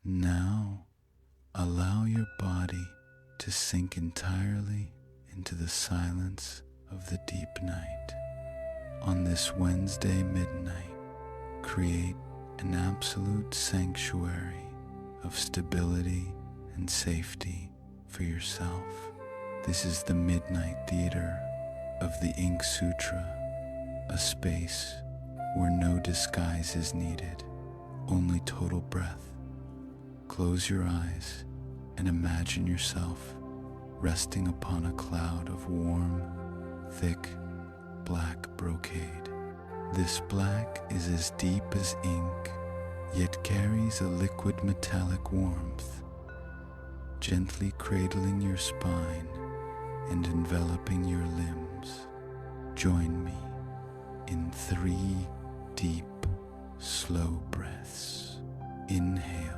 Now, allow your body to sink entirely into the silence of the deep night. On this Wednesday midnight, create an absolute sanctuary of stability and safety for yourself. This is the Midnight Theater of the Ink Sutra, a space where no disguise is needed, only total breath. Close your eyes and imagine yourself resting upon a cloud of warm, thick, black brocade. This black is as deep as ink, yet carries a liquid metallic warmth, gently cradling your spine and enveloping your limbs. Join me in 3 deep, slow breaths. Inhale,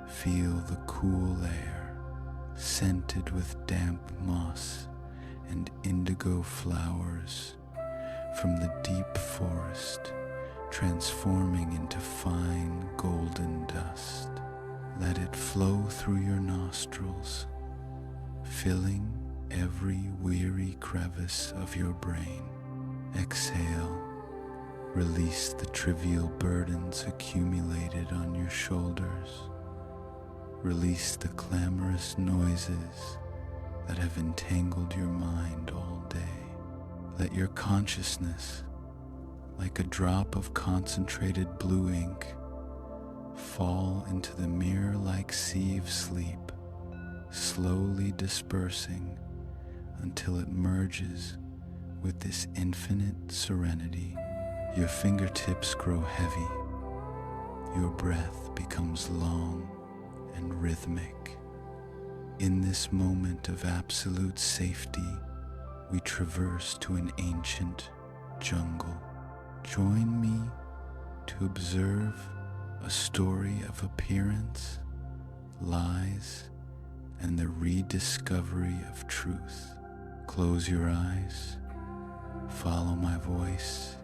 feel the cool air, scented with damp moss and indigo flowers from the deep forest, transforming into fine golden dust. Let it flow through your nostrils, filling every weary crevice of your brain. Exhale, release the trivial burdens accumulated on your shoulders. Release the clamorous noises that have entangled your mind all day. Let your consciousness, like a drop of concentrated blue ink, fall into the mirror-like sea of sleep, slowly dispersing until it merges with this infinite serenity. Your fingertips grow heavy. Your breath becomes long and rhythmic. In this moment of absolute safety, we traverse to an ancient jungle. Join me to observe a story of appearance, lies, and the rediscovery of truth. Close your eyes, follow my voice,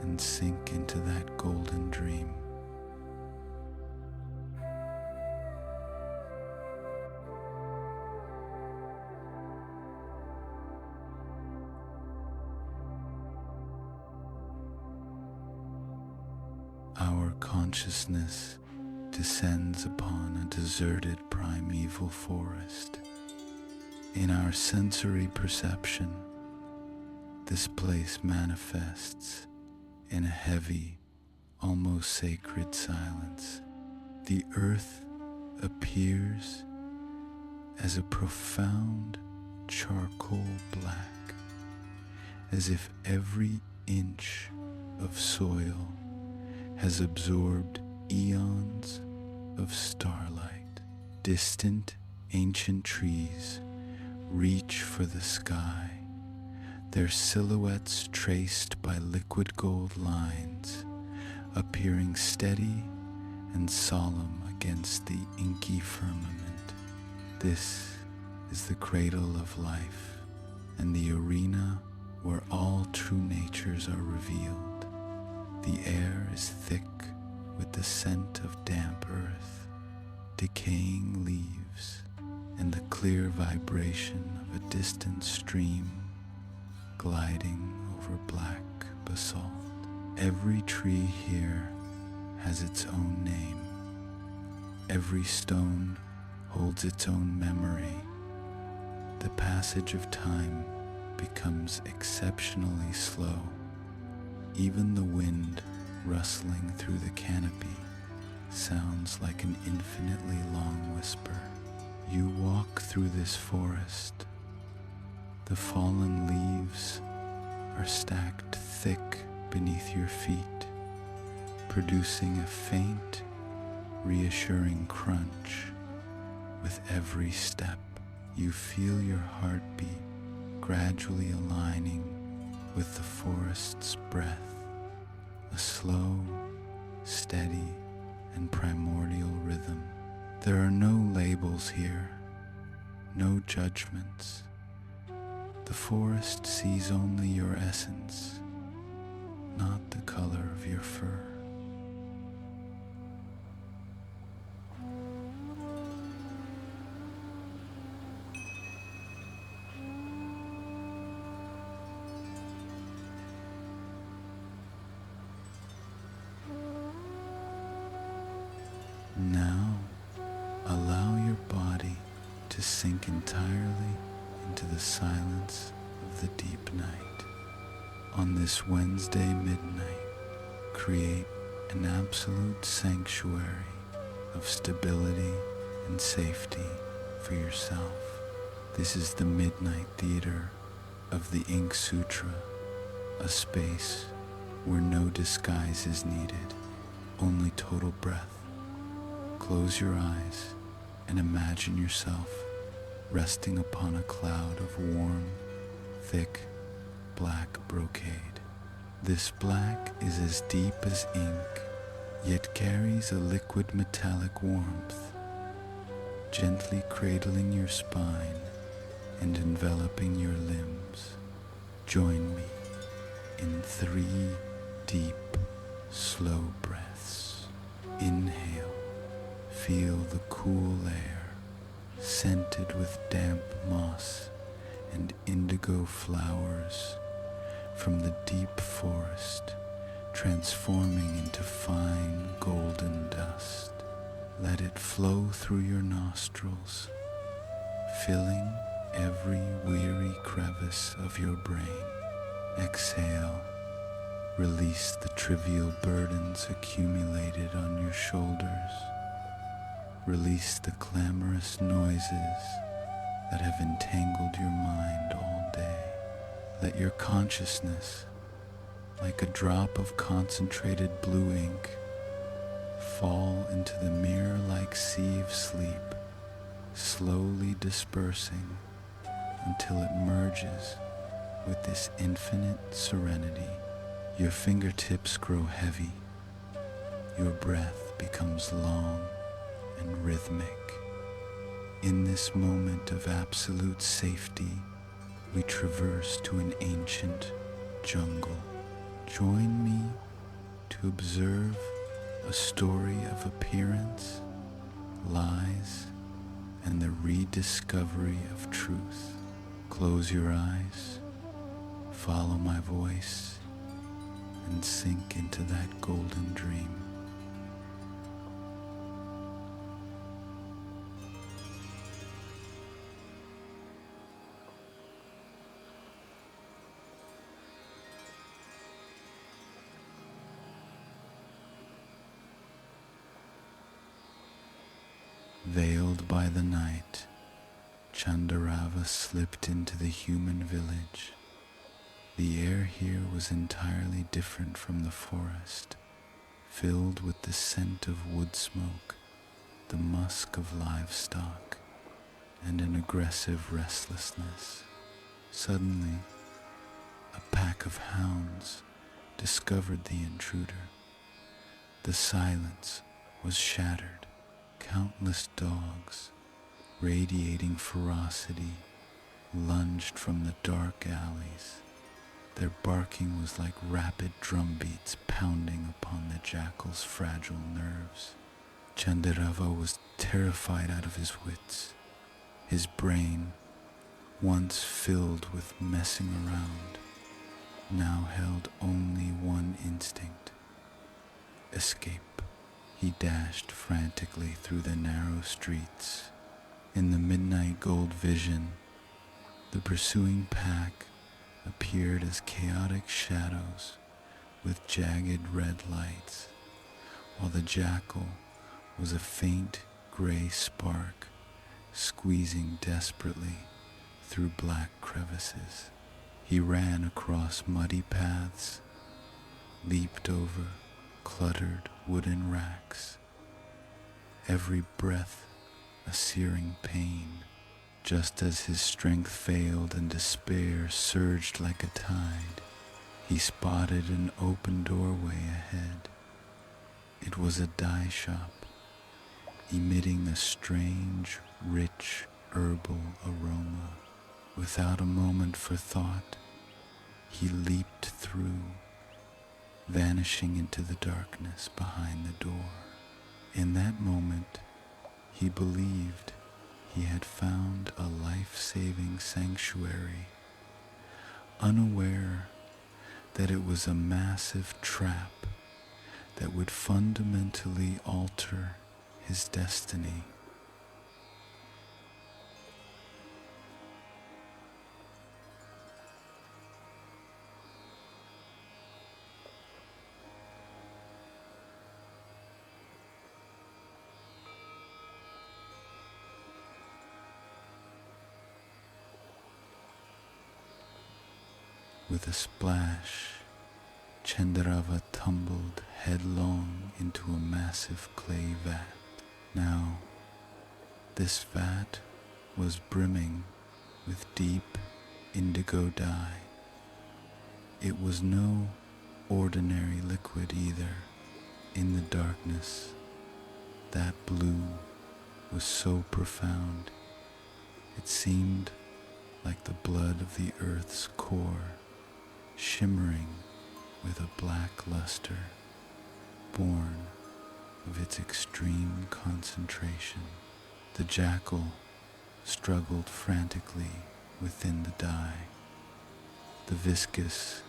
and sink into that golden dream. Our consciousness descends upon a deserted primeval forest. In our sensory perception, this place manifests in a heavy, almost sacred silence. The earth appears as a profound charcoal black, as if every inch of soil has absorbed eons of starlight. Distant, ancient trees reach for the sky, their silhouettes traced by liquid gold lines, appearing steady and solemn against the inky firmament. This is the cradle of life and the arena where all true natures are revealed. The air is thick with the scent of damp earth, decaying leaves, and the clear vibration of a distant stream gliding over black basalt. Every tree here has its own name. Every stone holds its own memory. The passage of time becomes exceptionally slow. Even the wind rustling through the canopy sounds like an infinitely long whisper. You walk through this forest. The fallen leaves are stacked thick beneath your feet, producing a faint, reassuring crunch with every step. You feel your heartbeat gradually aligning with the forest's breath, a slow, steady, and primordial rhythm. There are no labels here, no judgments. The forest sees only your essence, not the color of your fur. Now, allow your body to sink entirely into the silence of the deep night. On this Wednesday midnight, create an absolute sanctuary of stability and safety for yourself. This is the Midnight Theater of the Ink Sutra, a space where no disguise is needed, only total breath. Close your eyes and imagine yourself resting upon a cloud of warm, thick, black brocade. This black is as deep as ink, yet carries a liquid metallic warmth, gently cradling your spine and enveloping your limbs. Join me in 3 deep, slow breaths. Inhale, feel the cool air, scented with damp moss and indigo flowers from the deep forest, transforming into fine golden dust. Let it flow through your nostrils, filling every weary crevice of your brain. Exhale, release the trivial burdens accumulated on your shoulders. Release the clamorous noises that have entangled your mind all day. Let your consciousness, like a drop of concentrated blue ink, fall into the mirror-like sea of sleep, slowly dispersing until it merges with this infinite serenity. Your fingertips grow heavy, your breath becomes long and rhythmic. In this moment of absolute safety, we traverse to an ancient jungle. Join me to observe a story of appearance, lies, and the rediscovery of truth. Close your eyes, follow my voice, and sink into that golden dream. Veiled by the night, Chandarava slipped into the human village. The air here was entirely different from the forest, filled with the scent of wood smoke, the musk of livestock, and an aggressive restlessness. Suddenly, a pack of hounds discovered the intruder. The silence was shattered. Countless dogs, radiating ferocity, lunged from the dark alleys. Their barking was like rapid drumbeats pounding upon the jackal's fragile nerves. Chandarava was terrified out of his wits. His brain, once filled with messing around, now held only one instinct: escape. He dashed frantically through the narrow streets. In the midnight gold vision, the pursuing pack appeared as chaotic shadows with jagged red lights, while the jackal was a faint gray spark squeezing desperately through black crevices. He ran across muddy paths, leaped over cluttered wooden racks, every breath a searing pain. Just as his strength failed and despair surged like a tide, he spotted an open doorway ahead. It was a dye shop, emitting a strange, rich, herbal aroma. Without a moment for thought, he leaped through, vanishing into the darkness behind the door. In that moment, he believed he had found a life-saving sanctuary, unaware that it was a massive trap that would fundamentally alter his destiny. With a splash, Chandrava tumbled headlong into a massive clay vat. Now, this vat was brimming with deep indigo dye. It was no ordinary liquid either. In the darkness, that blue was so profound, it seemed like the blood of the earth's core, shimmering with a black luster, born of its extreme concentration. The jackal struggled frantically within the dye. The viscous,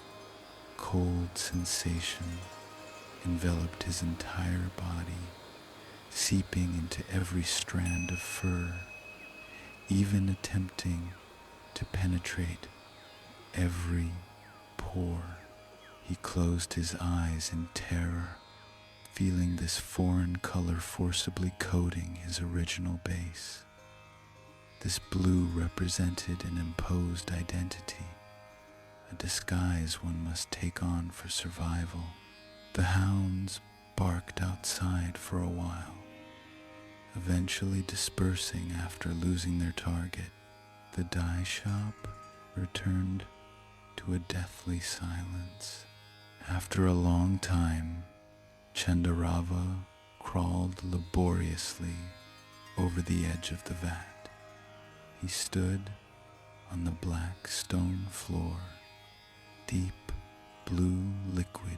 cold sensation enveloped his entire body, seeping into every strand of fur, even attempting to penetrate every pore. He closed his eyes in terror, feeling this foreign color forcibly coating his original base. This blue represented an imposed identity, a disguise one must take on for survival. The hounds barked outside for a while, eventually dispersing after losing their target. The dye shop returned to a deathly silence. After a long time, Chandrava crawled laboriously over the edge of the vat. He stood on the black stone floor, deep blue liquid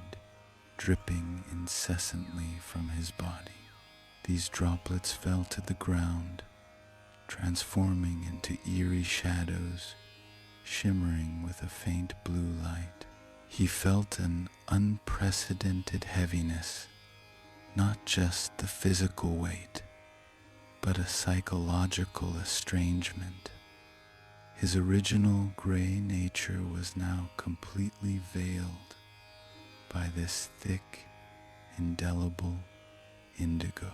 dripping incessantly from his body. These droplets fell to the ground, transforming into eerie shadows, shimmering with a faint blue light. He felt an unprecedented heaviness, not just the physical weight, but a psychological estrangement. His original gray nature was now completely veiled by this thick, indelible indigo.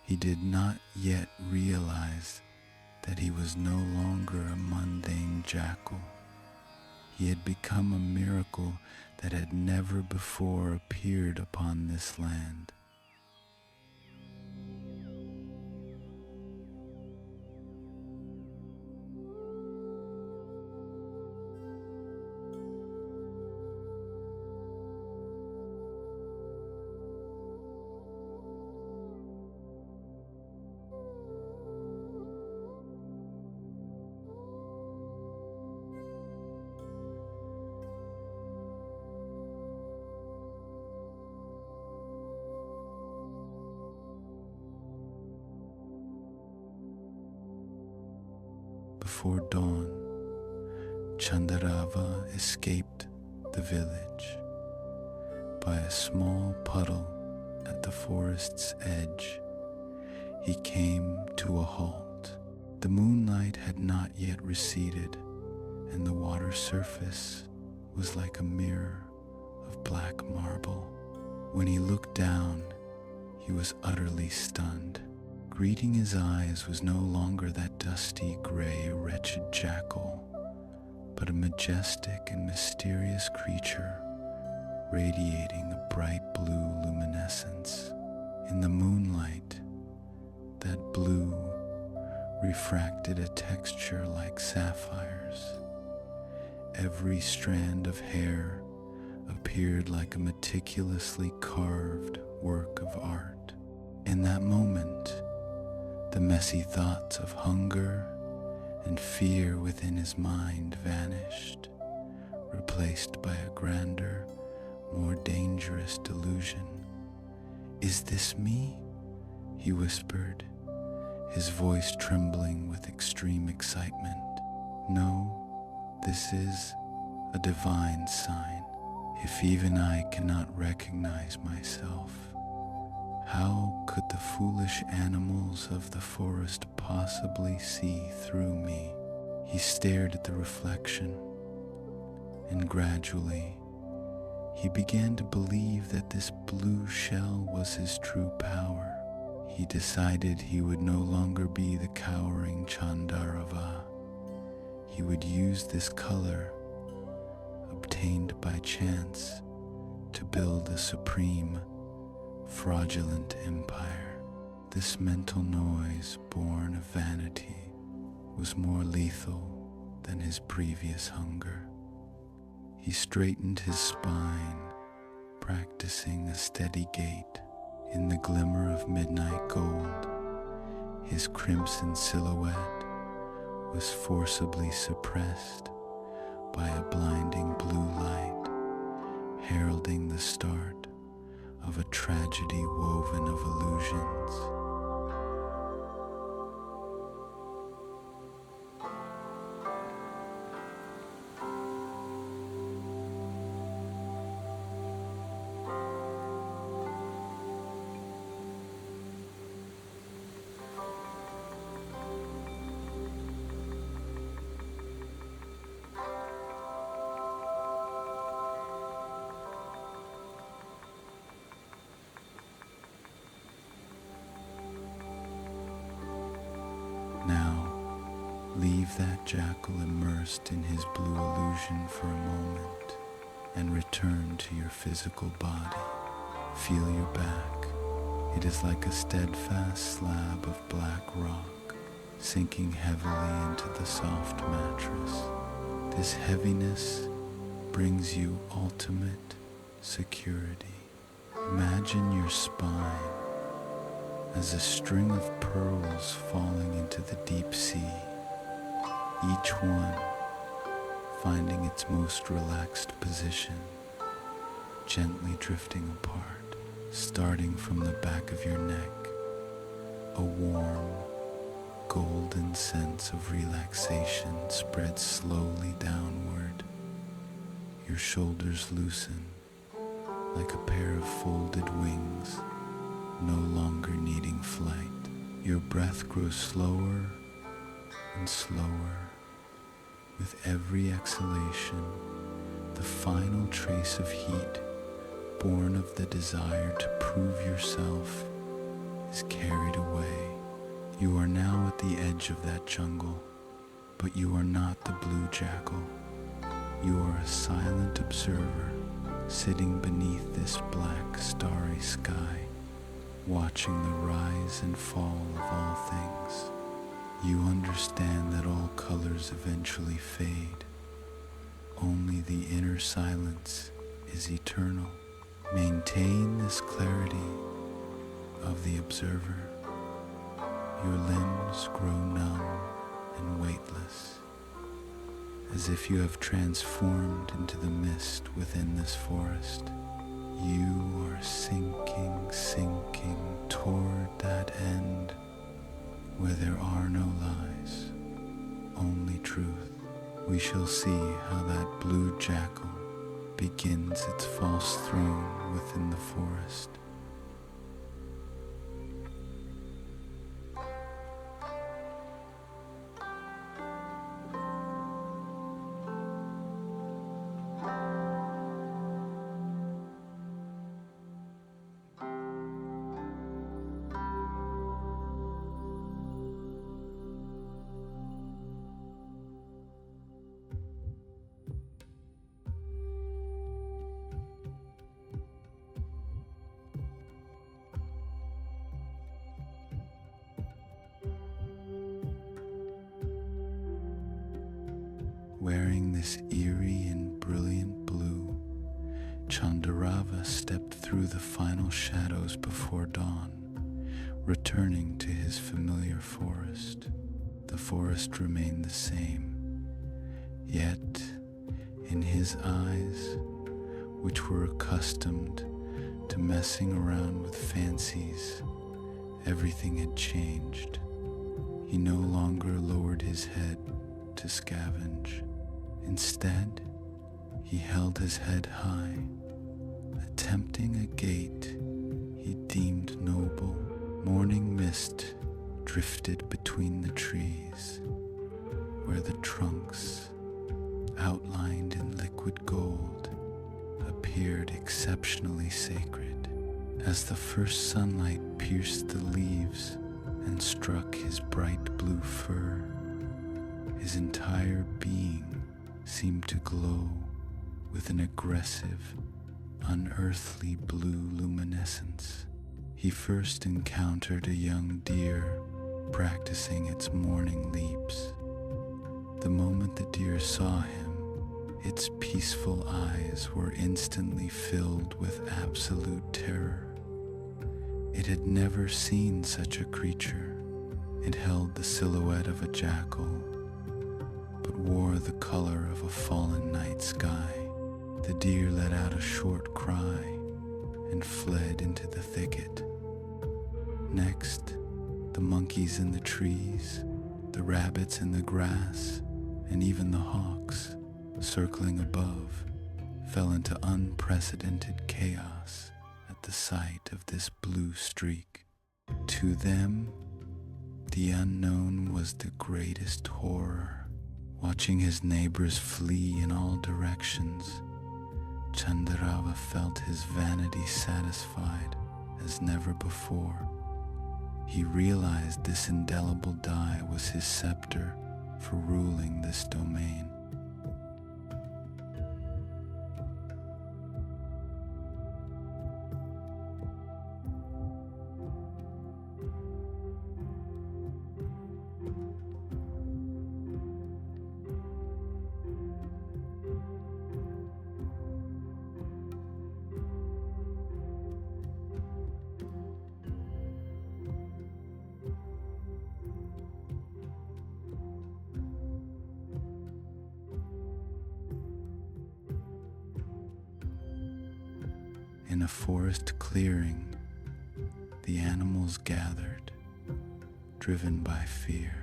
He did not yet realize that he was no longer a mundane jackal. He had become a miracle that had never before appeared upon this land. Before dawn, Chandrava escaped the village. By a small puddle at the forest's edge, he came to a halt. The moonlight had not yet receded, and the water surface was like a mirror of black marble. When he looked down, he was utterly stunned. Greeting his eyes was no longer that dusty, gray, wretched jackal, but a majestic and mysterious creature radiating a bright blue luminescence. In the moonlight, that blue refracted a texture like sapphires. Every strand of hair appeared like a meticulously carved work of art. In that moment, the messy thoughts of hunger and fear within his mind vanished, replaced by a grander, more dangerous delusion. "Is this me?" he whispered, his voice trembling with extreme excitement. "No, this is a divine sign. If even I cannot recognize myself, How could the foolish animals of the forest possibly see through me? He stared at the reflection, and gradually he began to believe that this blue shell was his true power. He decided he would no longer be the cowering Chandarava. He would use this color, obtained by chance, to build a supreme, fraudulent empire. This mental noise, born of vanity, was more lethal than his previous hunger. He straightened his spine, practicing a steady gait. In the glimmer of midnight gold, his crimson silhouette was forcibly suppressed by a blinding blue light, heralding the start of a tragedy woven of illusions. Now, leave that jackal immersed in his blue illusion for a moment and return to your physical body. Feel your back. It is like a steadfast slab of black rock sinking heavily into the soft mattress. This heaviness brings you ultimate security. Imagine your spine as a string of pearls falling into the deep sea, each one finding its most relaxed position, gently drifting apart, starting from the back of your neck. A warm, golden sense of relaxation spreads slowly downward. Your shoulders loosen like a pair of folded wings, no longer needing flight. Your breath grows slower and slower. With every exhalation, the final trace of heat, born of the desire to prove yourself, is carried away. You are now at the edge of that jungle, but you are not the blue jackal. You are a silent observer, sitting beneath this black, starry sky, watching the rise and fall of all things. You understand that all colors eventually fade. Only the inner silence is eternal. Maintain this clarity of the observer. Your limbs grow numb and weightless, as if you have transformed into the mist within this forest. You are sinking toward that end where there are no lies, only truth. We shall see how that blue jackal begins its false throne within the forest. Wearing this eerie and brilliant blue, Chandarava stepped through the final shadows before dawn, returning to his familiar forest. The forest remained the same, yet in his eyes, which were accustomed to messing around with fancies, everything had changed. He no longer lowered his head to scavenge. Instead, he held his head high. Attempting a gait, he he deemed noble. Morning mist drifted between the trees, where the trunks, outlined in liquid gold, appeared exceptionally sacred. As the first sunlight pierced the leaves and struck his bright blue fur, his entire being seemed to glow with an aggressive, unearthly blue luminescence. He first encountered a young deer practicing its morning leaps. The moment the deer saw him, its peaceful eyes were instantly filled with absolute terror. It had never seen such a creature. It held the silhouette of a jackal, but wore the color of a fallen night sky. The deer let out a short cry and fled into the thicket. Next, the monkeys in the trees, the rabbits in the grass, and even the hawks, circling above, fell into unprecedented chaos at the sight of this blue streak. To them, the unknown was the greatest horror. Watching his neighbors flee in all directions, Chandarava felt his vanity satisfied as never before. He realized this indelible dye was his scepter for ruling this domain. In a forest clearing, the animals gathered, driven by fear.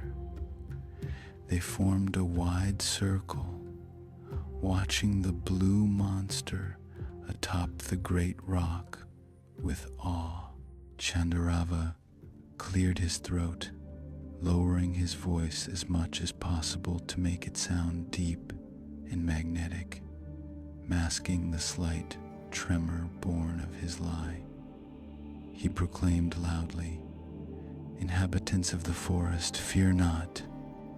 They formed a wide circle, watching the blue monster atop the great rock with awe. Chandarava cleared his throat, lowering his voice as much as possible to make it sound deep and magnetic, masking the slight tremor born of his lie. He proclaimed loudly, "Inhabitants of the forest, fear not.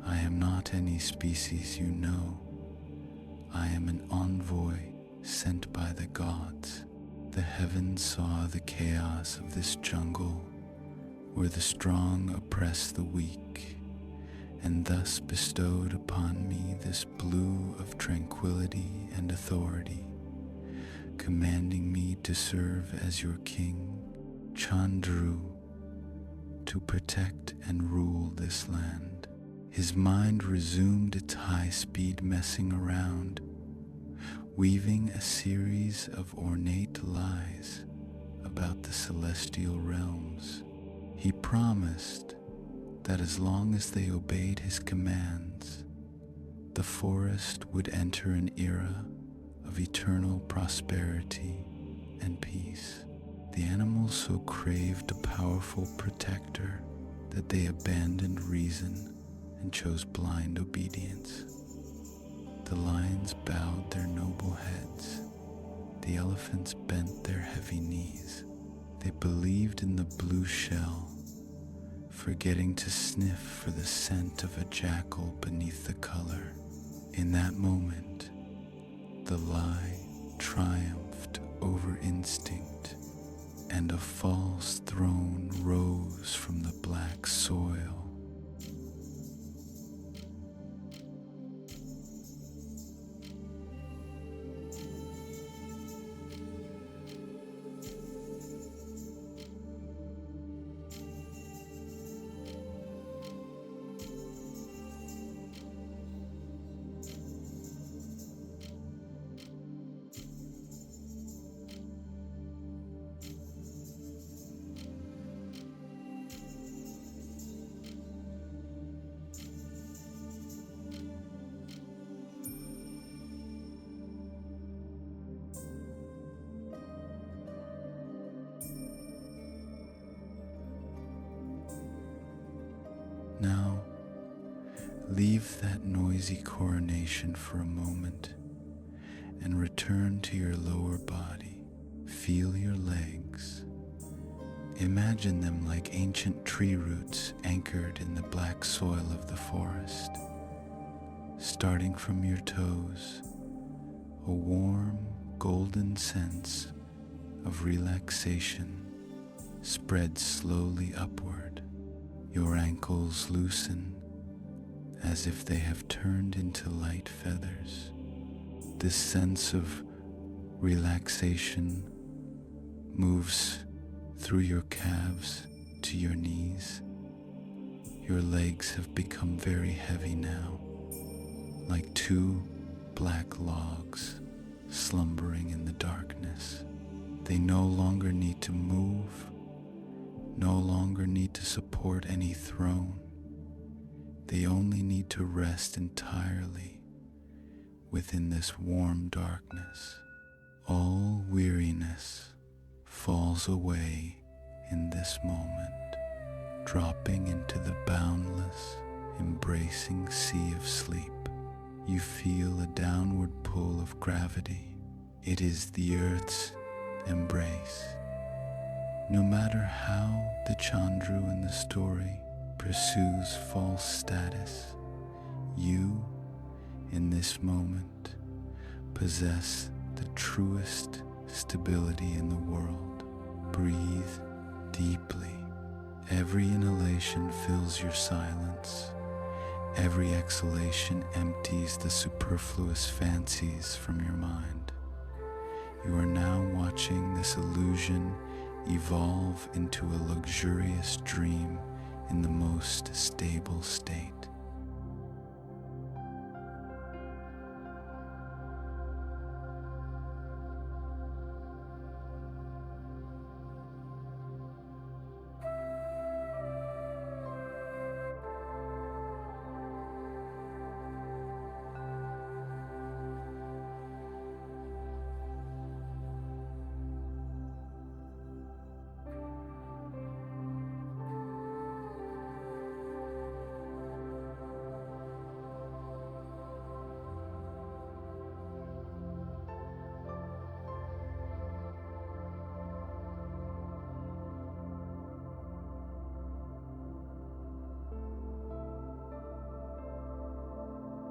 I am not any species you know. I am an envoy sent by the gods. The heavens saw the chaos of this jungle, where the strong oppress the weak, and thus bestowed upon me this blue of tranquility and authority, commanding me to serve as your king, Chandru, to protect and rule this land." His mind resumed its high-speed messing around, weaving a series of ornate lies about the celestial realms. He promised that as long as they obeyed his commands, the forest would enter an era of eternal prosperity and peace. The animals so craved a powerful protector that they abandoned reason and chose blind obedience. The lions bowed their noble heads. The elephants bent their heavy knees. They believed in the blue shell, forgetting to sniff for the scent of a jackal beneath the color. In that moment, the lie triumphed over instinct, and a false throne rose from the black soil. Now, leave that noisy coronation for a moment and return to your lower body. Feel your legs. Imagine them like ancient tree roots anchored in the black soil of the forest. Starting from your toes, a warm, golden sense of relaxation spreads slowly upward. Your ankles loosen as if they have turned into light feathers. This sense of relaxation moves through your calves to your knees. Your legs have become very heavy now, like two black logs slumbering in the darkness. They no longer need to move, no longer need to support any throne. They only need to rest entirely within this warm darkness. All weariness falls away in this moment, dropping into the boundless, embracing sea of sleep. You feel a downward pull of gravity. It is the earth's embrace. No matter how the Chandru in the story pursues false status, you, in this moment, possess the truest stability in the world. Breathe deeply. Every inhalation fills your silence. Every exhalation empties the superfluous fancies from your mind. You are now watching this illusion evolve into a luxurious dream in the most stable state.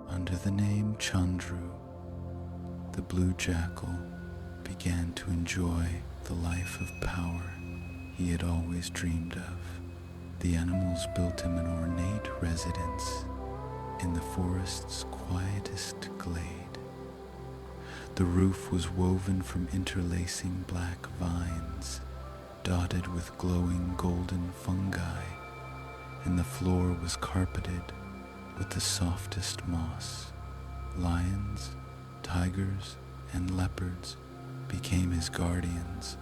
Under the name Chandru, the Blue Jackal began to enjoy the life of power he had always dreamed of. The animals built him an ornate residence in the forest's quietest glade. The roof was woven from interlacing black vines, dotted with glowing golden fungi, and the floor was carpeted with the softest moss. Lions, tigers, and leopards became his guardians,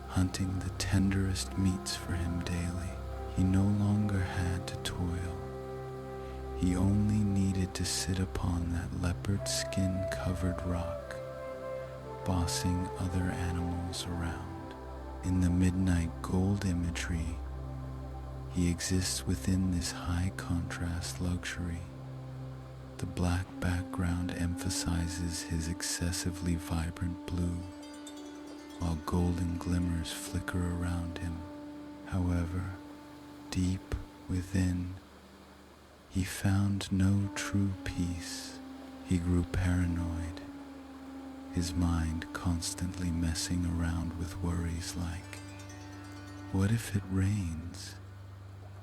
hunting the tenderest meats for him daily. He no longer had to toil. He only needed to sit upon that leopard skin-covered rock, bossing other animals around. In the midnight gold imagery, he exists within this high-contrast luxury. The black background emphasizes his excessively vibrant blue, while golden glimmers flicker around him. However, deep within, he found no true peace. He grew paranoid, his mind constantly messing around with worries like, what if it rains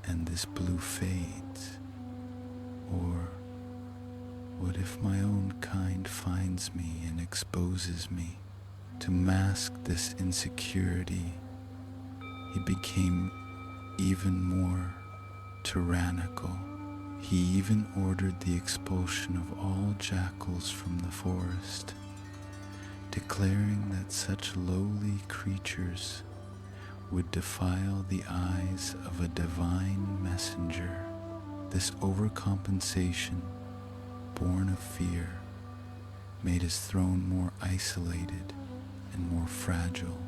and this blue fades? Or what if my own kind finds me and exposes me? To mask this insecurity, he became even more tyrannical. He even ordered the expulsion of all jackals from the forest, declaring that such lowly creatures would defile the eyes of a divine messenger. This overcompensation, born of fear, made his throne more isolated and more fragile.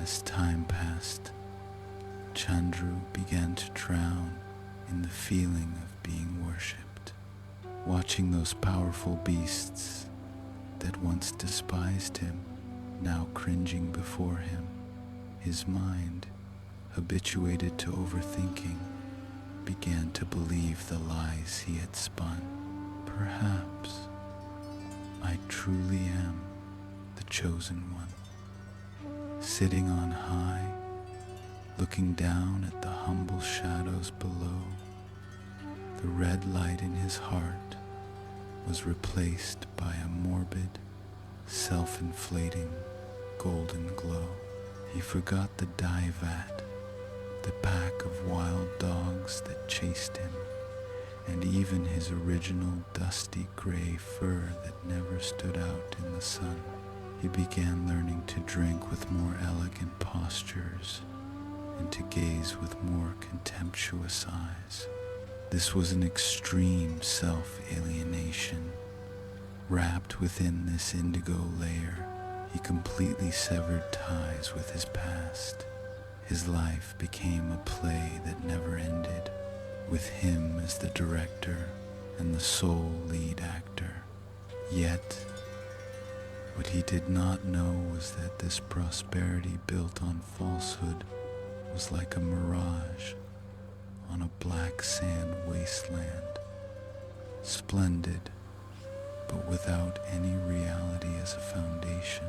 As time passed, Chandru began to drown in the feeling of being worshipped. Watching those powerful beasts that once despised him, now cringing before him, his mind, habituated to overthinking, began to believe the lies he had spun. Perhaps I truly am the chosen one, sitting on high, looking down at the humble shadows below. The red light in his heart was replaced by a morbid, self-inflating golden glow. He forgot the dye vat, the pack of wild dogs that chased him, and even his original dusty gray fur that never stood out in the sun. He began learning to drink with more elegant postures and to gaze with more contemptuous eyes. This was an extreme self-alienation. Wrapped within this indigo layer, he completely severed ties with his past. His life became a play that never ended, with him as the director and the sole lead actor. Yet, what he did not know was that this prosperity built on falsehood was like a mirage on a black sand wasteland, splendid, but without any reality as a foundation.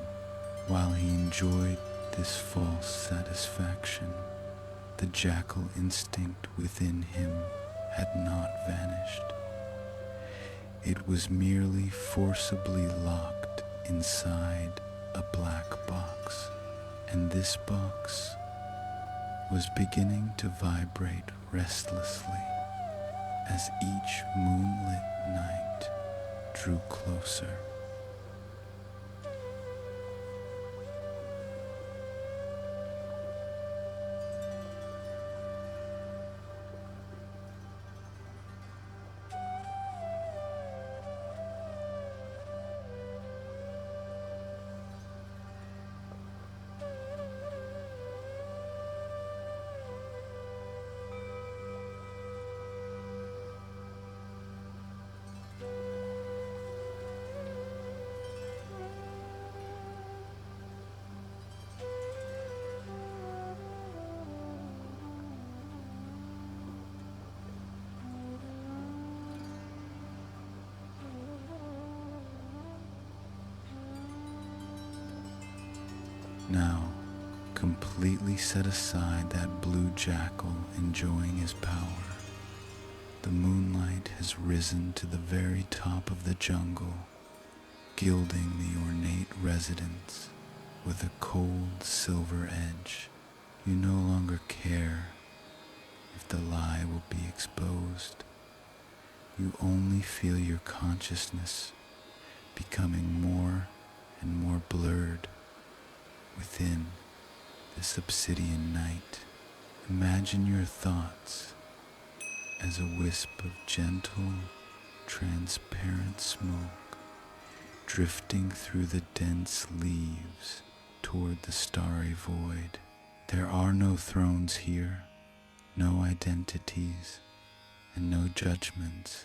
While he enjoyed this false satisfaction, the jackal instinct within him had not vanished. It was merely forcibly locked inside a black box, and this box was beginning to vibrate restlessly as each moonlit night drew closer. Now, completely set aside that blue jackal enjoying his power, the moonlight has risen to the very top of the jungle, gilding the ornate residence with a cold silver edge. You no longer care if the lie will be exposed. You only feel your consciousness becoming more and more blurred within this obsidian night. Imagine your thoughts as a wisp of gentle, transparent smoke drifting through the dense leaves toward the starry void. There are no thrones here, no identities, and no judgments.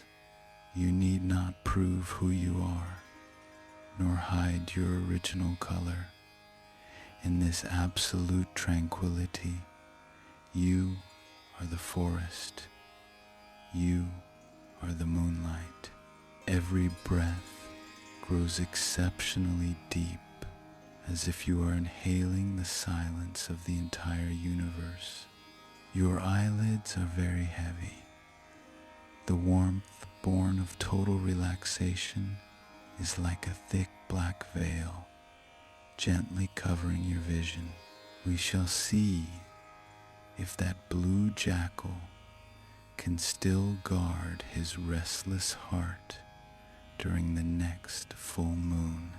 You need not prove who you are, nor hide your original color. In this absolute tranquility, you are the forest. You are the moonlight. Every breath grows exceptionally deep, as if you are inhaling the silence of the entire universe. Your eyelids are very heavy. The warmth born of total relaxation is like a thick black veil, gently covering your vision. We shall see if that blue jackal can still guard his restless heart during the next full moon.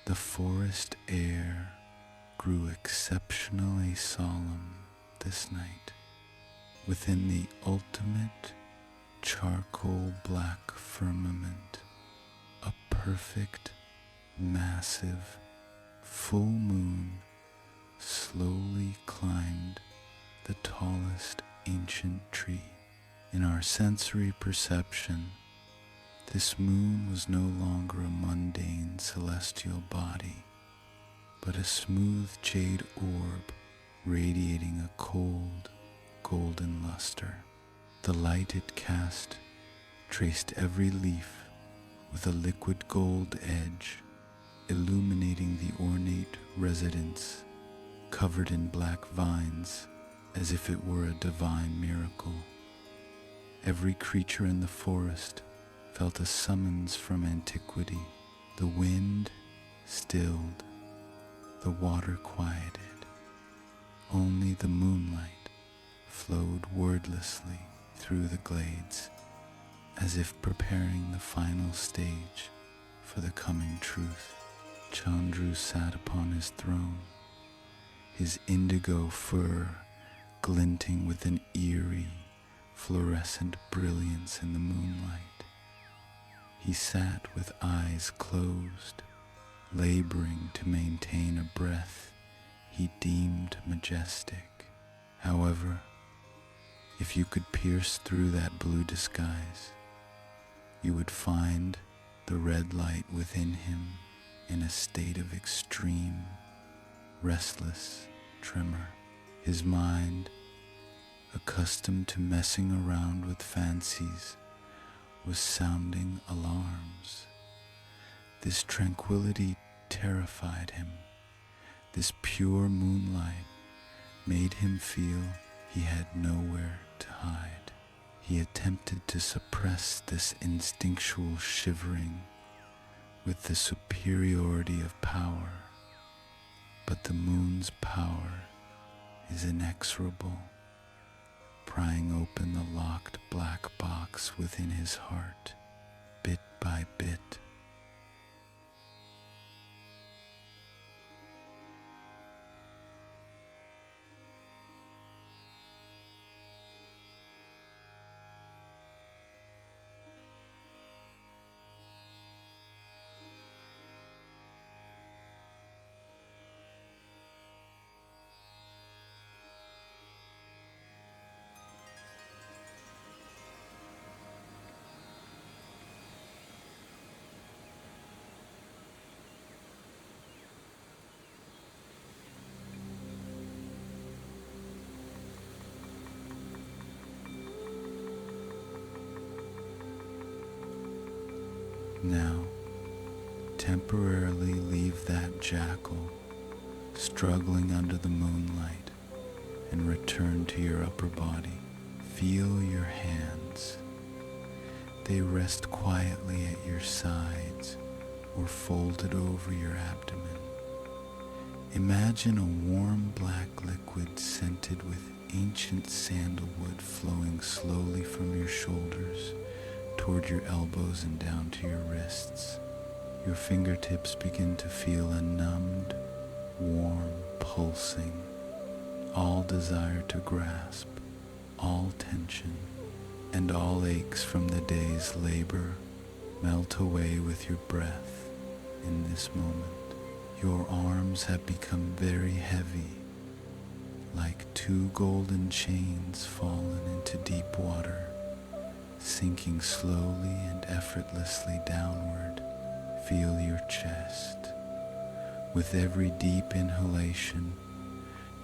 The forest air grew exceptionally solemn this night. Within the ultimate charcoal black firmament, a perfect, massive, full moon slowly climbed the tallest ancient tree. In our sensory perception, this moon was no longer a mundane celestial body, but a smooth jade orb radiating a cold, golden luster. The light it cast traced every leaf with a liquid gold edge, illuminating the ornate residence covered in black vines as if it were a divine miracle. Every creature in the forest felt a summons from antiquity. The wind stilled, the water quieted. Only the moonlight flowed wordlessly through the glades, as if preparing the final stage for the coming truth. Chandru sat upon his throne, his indigo fur glinting with an eerie, fluorescent brilliance in the moonlight. He sat with eyes closed, laboring to maintain a breath he deemed majestic. However, if you could pierce through that blue disguise, you would find the red light within him in a state of extreme, restless tremor. His mind, accustomed to messing around with fancies, was sounding alarms. This tranquility terrified him. This pure moonlight made him feel he had nowhere to hide. He attempted to suppress this instinctual shivering with the superiority of power, but the moon's power is inexorable, prying open the locked black box within his heart, bit by bit. Now, temporarily leave that jackal struggling under the moonlight and return to your upper body. Feel your hands. They rest quietly at your sides or folded over your abdomen. Imagine a warm black liquid scented with ancient sandalwood flowing slowly from your shoulders toward your elbows and down to your wrists. Your fingertips begin to feel a numbed, warm pulsing. All desire to grasp, all tension, and all aches from the day's labor melt away with your breath in this moment. Your arms have become very heavy, like two golden chains fallen into deep water, sinking slowly and effortlessly downward. Feel your chest. With every deep inhalation,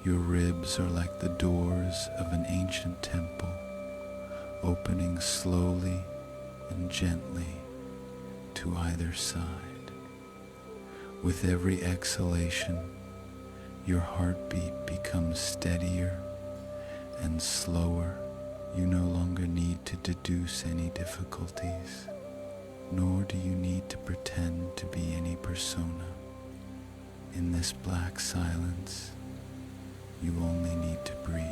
your ribs are like the doors of an ancient temple, opening slowly and gently to either side. With every exhalation, your heartbeat becomes steadier and slower. You no longer need to deduce any difficulties, nor do you need to pretend to be any persona. In this black silence, you only need to breathe.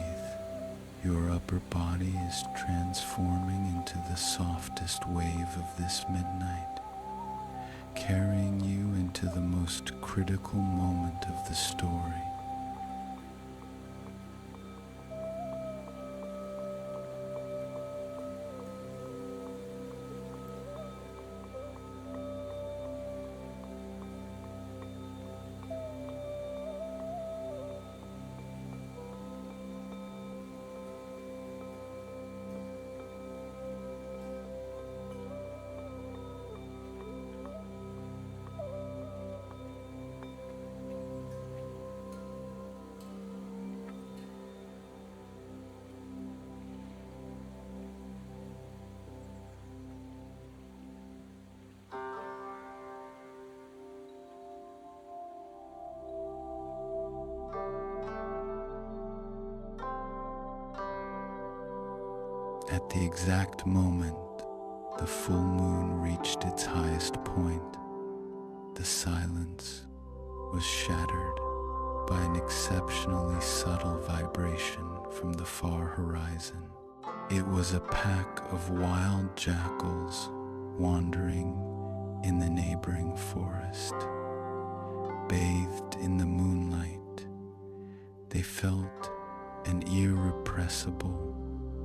Your upper body is transforming into the softest wave of this midnight. carrying you into the most critical moment of the story. At the exact moment the full moon reached its highest point, the silence was shattered by an exceptionally subtle vibration from the far horizon. It was a pack of wild jackals wandering in the neighboring forest. Bathed in the moonlight, they felt an irrepressible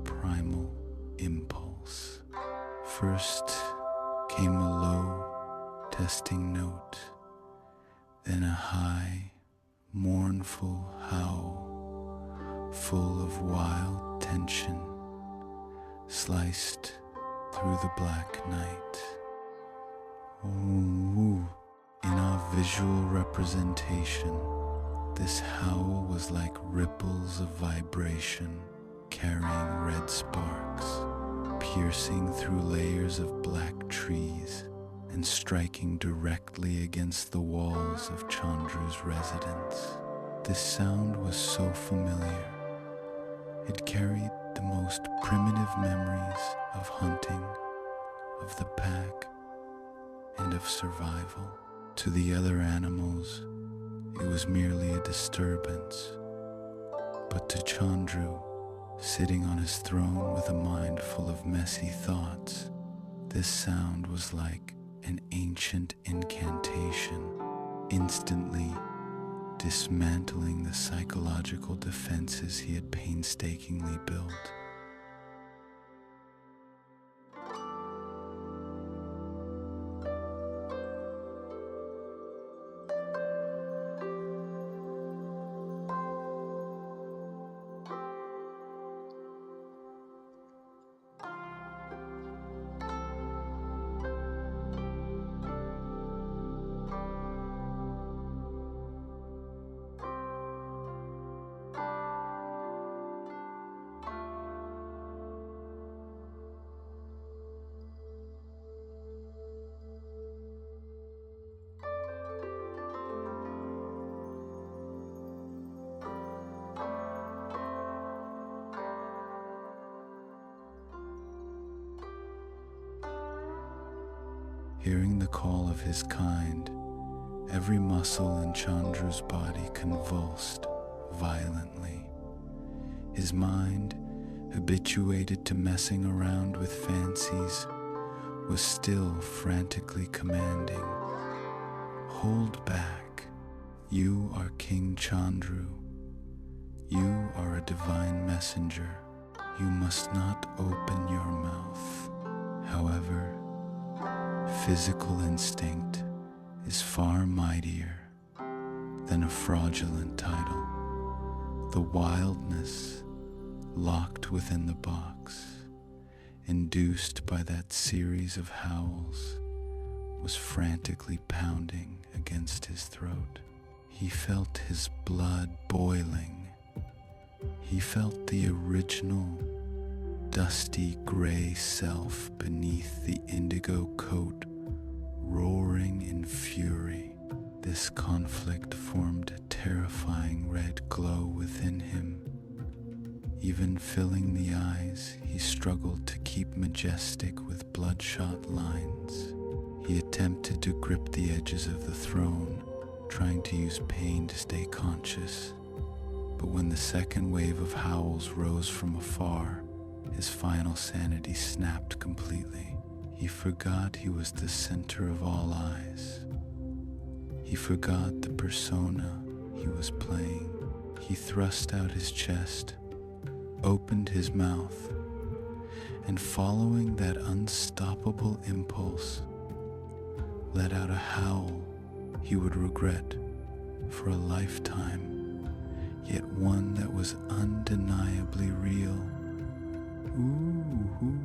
primal impulse. First came a low, testing note, then a high, mournful howl, full of wild tension, sliced through the black night. Ooh. In our visual representation, this howl was like ripples of vibration carrying red sparks, piercing through layers of black trees and striking directly against the walls of Chandru's residence. This sound was so familiar. It carried the most primitive memories of hunting, of the pack, and of survival. To the other animals, it was merely a disturbance. But to Chandru, sitting on his throne with a mind full of messy thoughts, this sound was like an ancient incantation, instantly dismantling the psychological defenses he had painstakingly built. Hearing the call of his kind, every muscle in Chandru's body convulsed violently. His mind, habituated to messing around with fancies, was still frantically commanding. Hold back. You are King Chandru. You are a divine messenger. You must not open your mouth. However, physical instinct is far mightier than a fraudulent title. The wildness locked within the box, induced by that series of howls, was frantically pounding against his throat. He felt his blood boiling. He felt the original dusty gray self beneath the indigo coat roaring in fury. This conflict formed a terrifying red glow within him. Even filling the eyes, he struggled to keep majestic with bloodshot lines. He attempted to grip the edges of the throne, trying to use pain to stay conscious. But when the second wave of howls rose from afar, his final sanity snapped completely. He forgot he was the center of all eyes. He forgot the persona he was playing. He thrust out his chest, opened his mouth, and following that unstoppable impulse, let out a howl he would regret for a lifetime, yet one that was undeniably real. Ooh.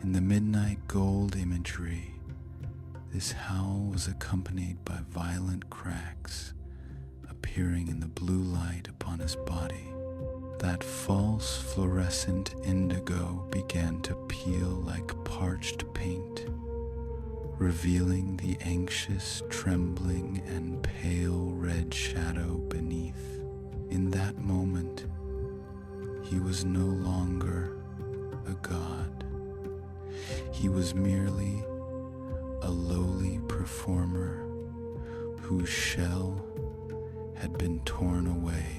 In the midnight gold imagery, this howl was accompanied by violent cracks appearing in the blue light upon his body. That false fluorescent indigo began to peel like parched paint, revealing the anxious, trembling, and pale red shadow beneath. In that moment, he was no longer a god. He was merely a lowly performer whose shell had been torn away.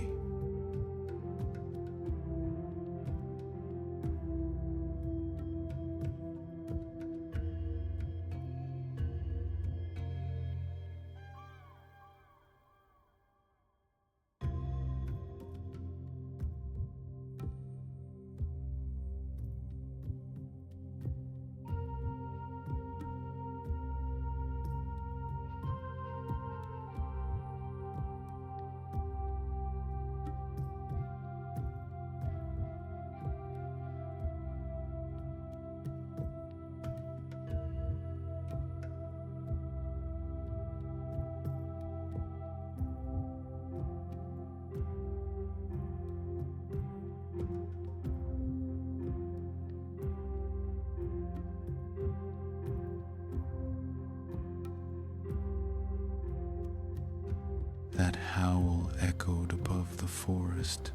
That howl echoed above the forest,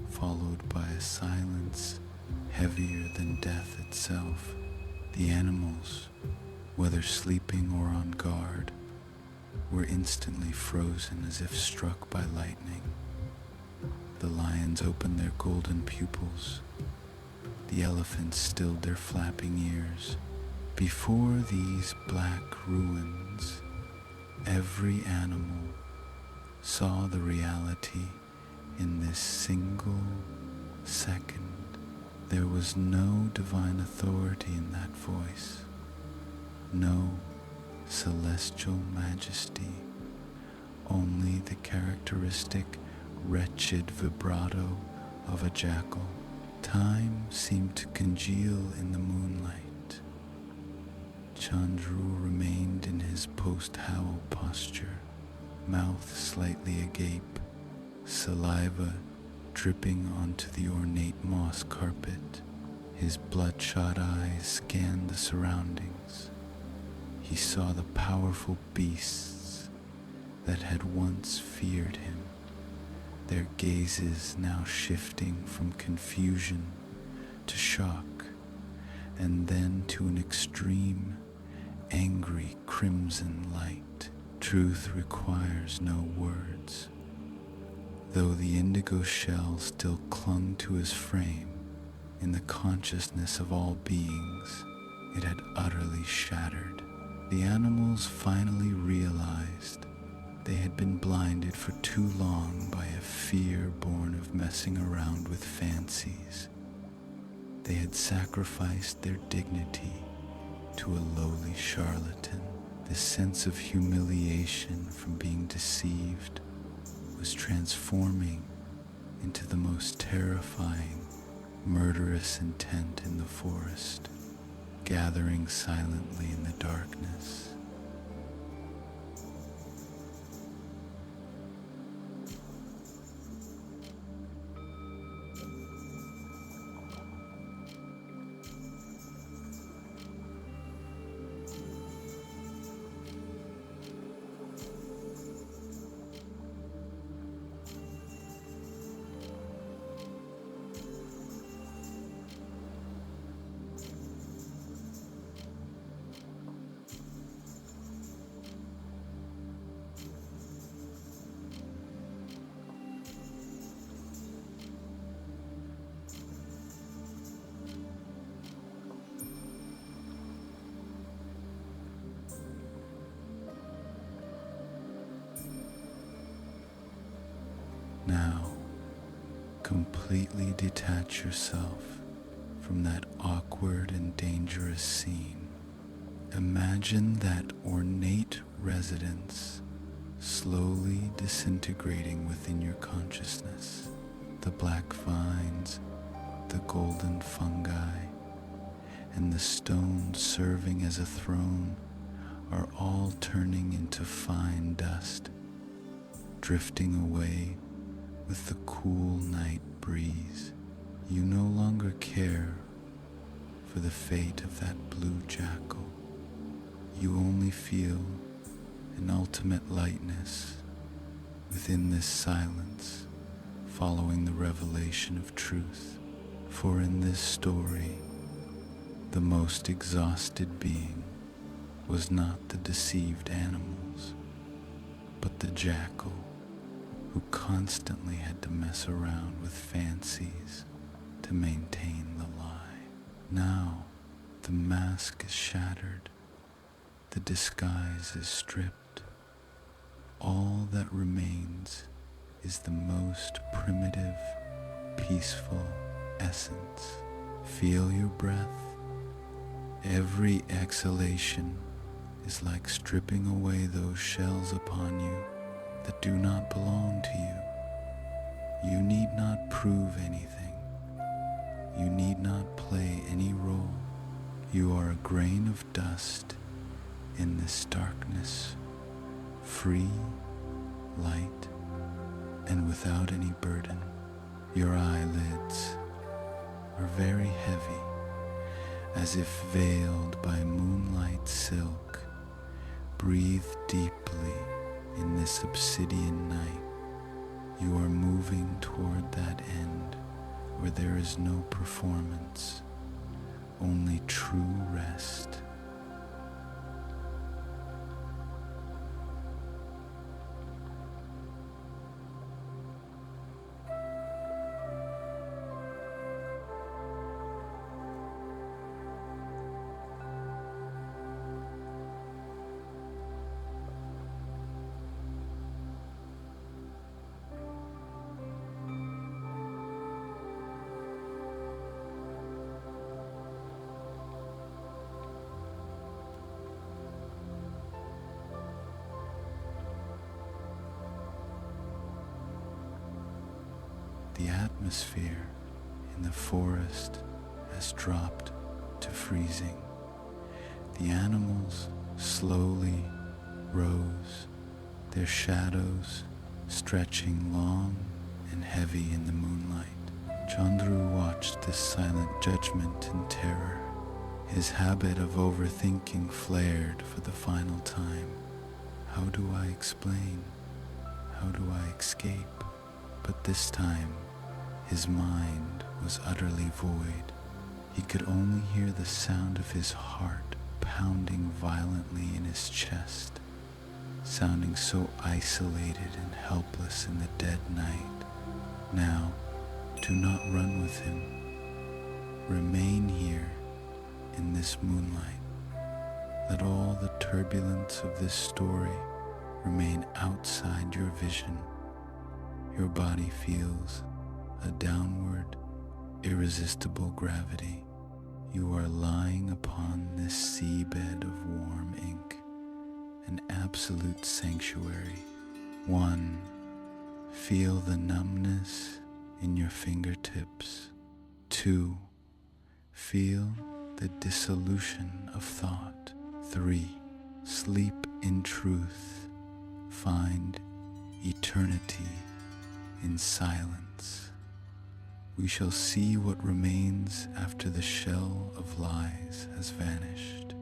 followed by a silence heavier than death itself. The animals, whether sleeping or on guard, were instantly frozen as if struck by lightning. The lions opened their golden pupils. The elephants stilled their flapping ears. Before these black ruins, every animal saw the reality in this single second. There was no divine authority in that voice, no celestial majesty, only the characteristic wretched vibrato of a jackal. Time seemed to congeal in the moonlight. Chandru remained in his post-howl posture, mouth slightly agape, saliva dripping onto the ornate moss carpet. His bloodshot eyes scanned the surroundings. He saw the powerful beasts that had once feared him, their gazes now shifting from confusion to shock, and then to an extreme, angry crimson light. Truth requires no words. Though the indigo shell still clung to his frame, in the consciousness of all beings, it had utterly shattered. The animals finally realized they had been blinded for too long by a fear born of messing around with fancies. They had sacrificed their dignity to a lowly charlatan. The sense of humiliation from being deceived was transforming into the most terrifying, murderous intent in the forest, gathering silently in the darkness. Now, completely detach yourself from that awkward and dangerous scene. Imagine that ornate residence slowly disintegrating within your consciousness. The black vines, the golden fungi, and the stone serving as a throne are all turning into fine dust, drifting away with the cool night breeze. You no longer care for the fate of that blue jackal. You only feel an ultimate lightness within this silence, following the revelation of truth. For in this story, the most exhausted being was not the deceived animals, but the jackal, who constantly had to mess around with fancies to maintain the lie. Now, the mask is shattered, the disguise is stripped. All that remains is the most primitive, peaceful essence. Feel your breath. Every exhalation is like stripping away those shells upon you that do not belong to you. You need not prove anything. You need not play any role. You are a grain of dust in this darkness, free, light, and without any burden. Your eyelids are very heavy, as if veiled by moonlight silk. Breathe deeply in this obsidian night. You are moving toward that end where there is no performance, only true rest. The atmosphere in the forest has dropped to freezing. The animals slowly rose, their shadows stretching long and heavy in the moonlight. Chandru watched this silent judgment in terror. His habit of overthinking flared for the final time. How do I explain? How do I escape? But this time, his mind was utterly void. He could only hear the sound of his heart pounding violently in his chest, sounding so isolated and helpless in the dead night. Now, do not run with him. Remain here in this moonlight. Let all the turbulence of this story remain outside your vision. Your body feels a downward, irresistible gravity. You are lying upon this seabed of warm ink, an absolute sanctuary. 1. Feel the numbness in your fingertips. 2. Feel the dissolution of thought. 3. Sleep in truth. Find eternity in silence. We shall see what remains after the shell of lies has vanished.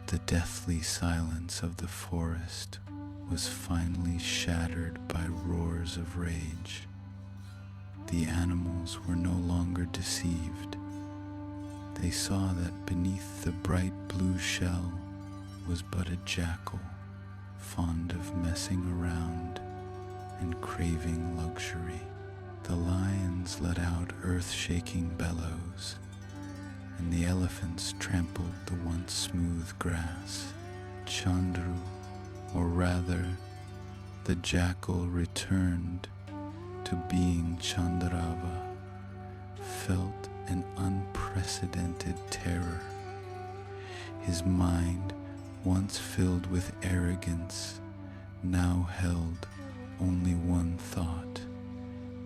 The deathly silence of the forest was finally shattered by roars of rage. the animals were no longer deceived. They saw that beneath the bright blue shell was but a jackal, fond of messing around and craving luxury. The lions let out earth-shaking bellows, and the elephants trampled the once smooth grass. Chandru, or rather, the jackal returned to being Chandrava, felt an unprecedented terror. His mind, once filled with arrogance, now held only one thought: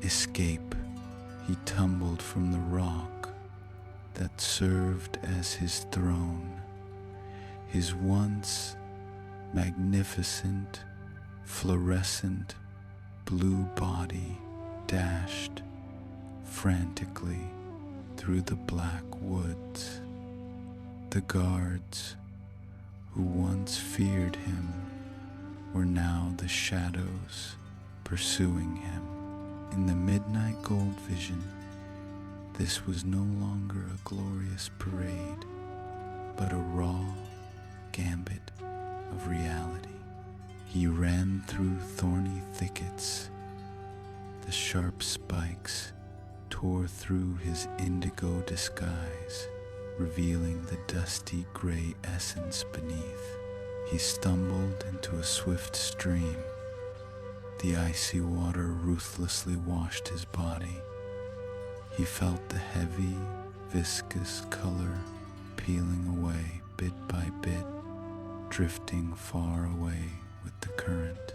escape. He tumbled from the rock that served as his throne. His once magnificent, fluorescent blue body dashed frantically through the black woods. The guards, who once feared him, were now the shadows pursuing him. In the midnight gold vision, this was no longer a glorious parade, but a raw gambit of reality. He ran through thorny thickets. The sharp spikes tore through his indigo disguise, revealing the dusty gray essence beneath. He stumbled into a swift stream. The icy water ruthlessly washed his body. He felt the heavy, viscous color peeling away bit by bit, drifting far away with the current.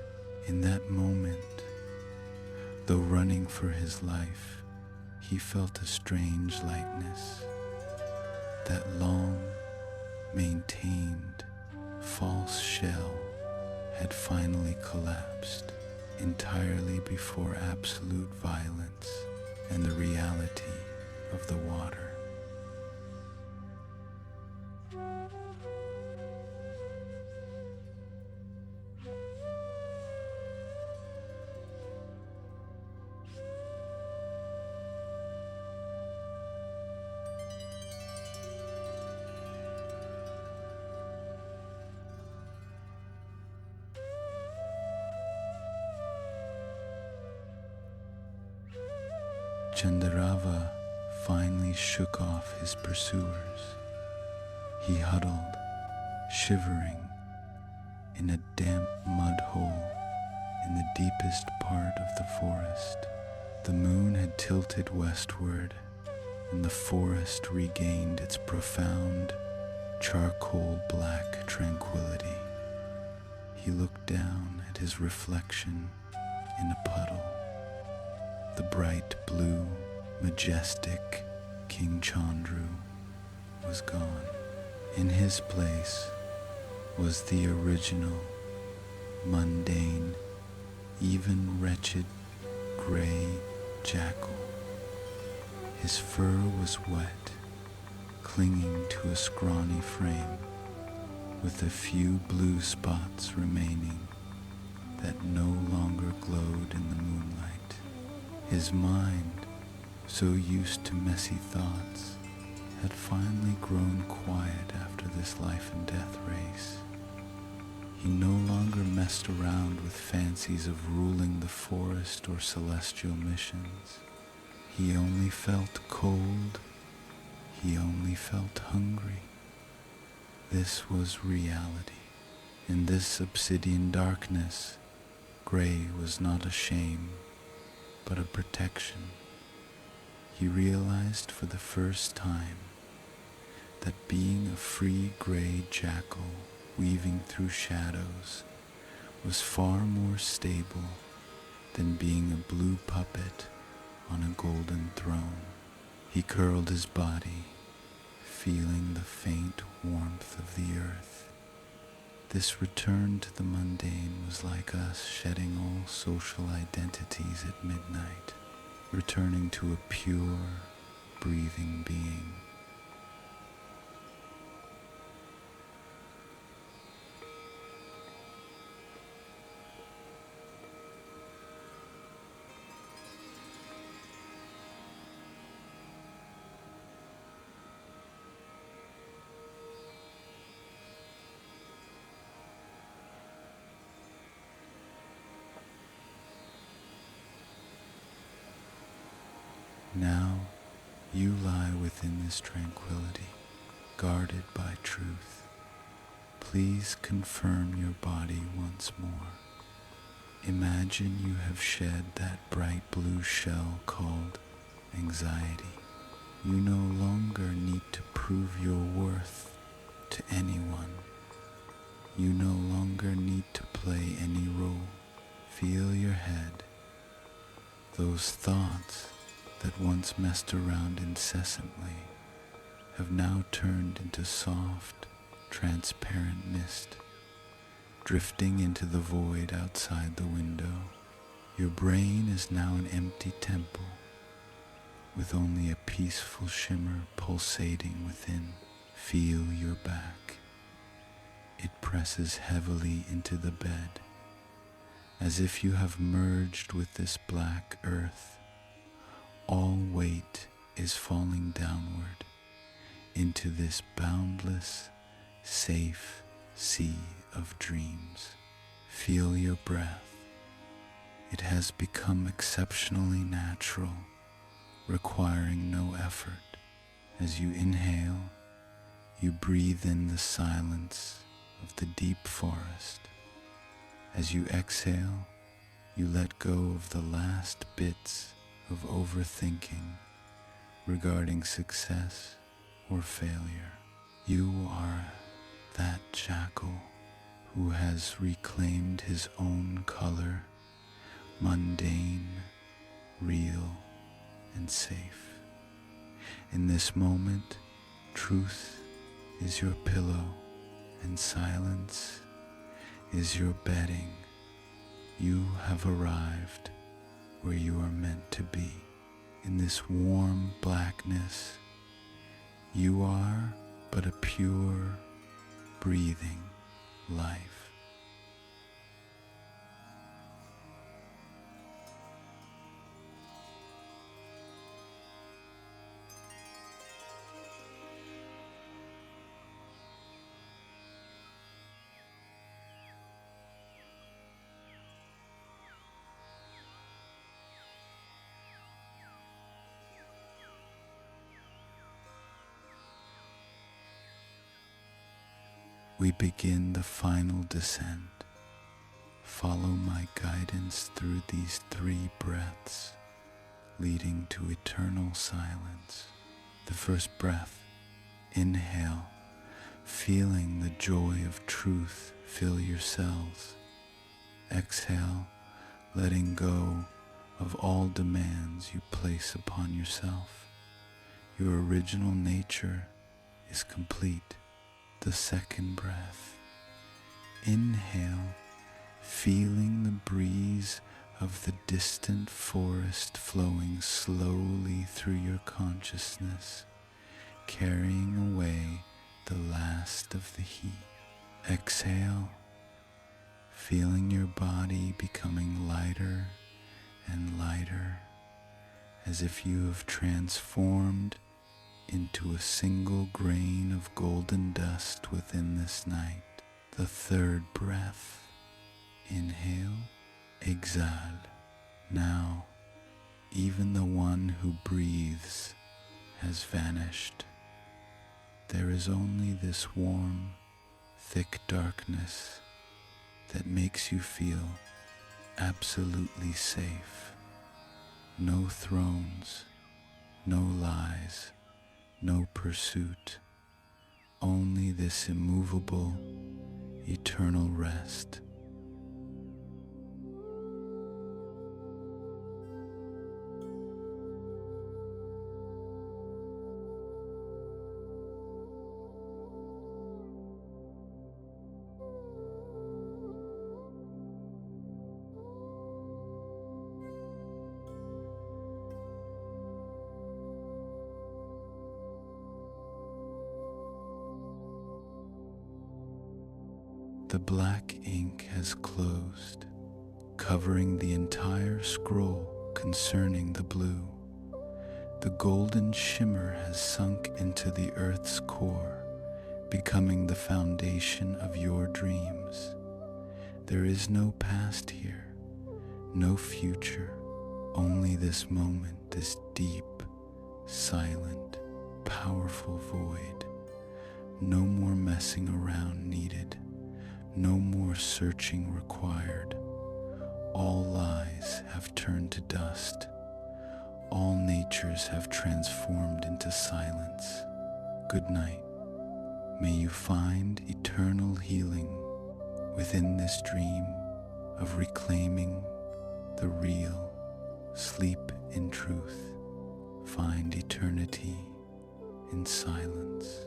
In that moment, though running for his life, he felt a strange lightness. That long, maintained, false shell had finally collapsed entirely before absolute violence and the reality of the water. Chandrava finally shook off his pursuers. He huddled, shivering, in a damp mud hole in the deepest part of the forest. The moon had tilted westward, and the forest regained its profound, charcoal black tranquility. He looked down at his reflection in a puddle. The bright blue, majestic King Chandru was gone. In his place was the original, mundane, even wretched, gray jackal. His fur was wet, clinging to a scrawny frame, with a few blue spots remaining that no longer glowed in the moonlight. His mind, so used to messy thoughts, had finally grown quiet after this life and death race. He no longer messed around with fancies of ruling the forest or celestial missions. He only felt cold. He only felt hungry. This was reality. In this obsidian darkness, gray was not a shame, but a protection. He realized for the first time that being a free gray jackal weaving through shadows was far more stable than being a blue puppet on a golden throne. He curled his body, feeling the faint warmth of the earth. This return to the mundane was like us shedding all social identities at midnight, returning to a pure, breathing being. Now you lie within this tranquility, guarded by truth. Please confirm your body once more. Imagine you have shed that bright blue shell called anxiety. You no longer need to prove your worth to anyone. You no longer need to play any role. Feel your head. Those thoughts that once messed around incessantly have now turned into soft, transparent mist, drifting into the void outside the window. Your brain is now an empty temple, with only a peaceful shimmer pulsating within. Feel your back. It presses heavily into the bed, as if you have merged with this black earth. All weight is falling downward into this boundless, safe sea of dreams. Feel your breath. It has become exceptionally natural, requiring no effort. As you inhale, you breathe in the silence of the deep forest. As you exhale, you let go of the last bits of overthinking regarding success or failure. You are that jackal who has reclaimed his own color, mundane, real, and safe. In this moment, truth is your pillow and silence is your bedding. You have arrived where you are meant to be. In this warm blackness, you are but a pure, breathing life. We begin the final descent. Follow my guidance through these 3 breaths, leading to eternal silence. The first breath, inhale, feeling the joy of truth fill your cells. Exhale, letting go of all demands you place upon yourself. Your original nature is complete. The second breath, inhale, feeling the breeze of the distant forest flowing slowly through your consciousness, carrying away the last of the heat. Exhale, feeling your body becoming lighter and lighter, as if you have transformed into a single grain of golden dust within this night. The third breath, inhale, exhale. Now, even the one who breathes has vanished. There is only this warm, thick darkness that makes you feel absolutely safe. No thrones, no lies, no pursuit, only this immovable, eternal rest. The black ink has closed, covering the entire scroll concerning the blue. The golden shimmer has sunk into the earth's core, becoming the foundation of your dreams. There is no past here, no future, only this moment, this deep, silent, powerful void. No more messing around needed, no more searching required. All lies have turned to dust. All natures have transformed into silence. Good night. May you find eternal healing within this dream of reclaiming the real. Sleep in truth. Find eternity in silence.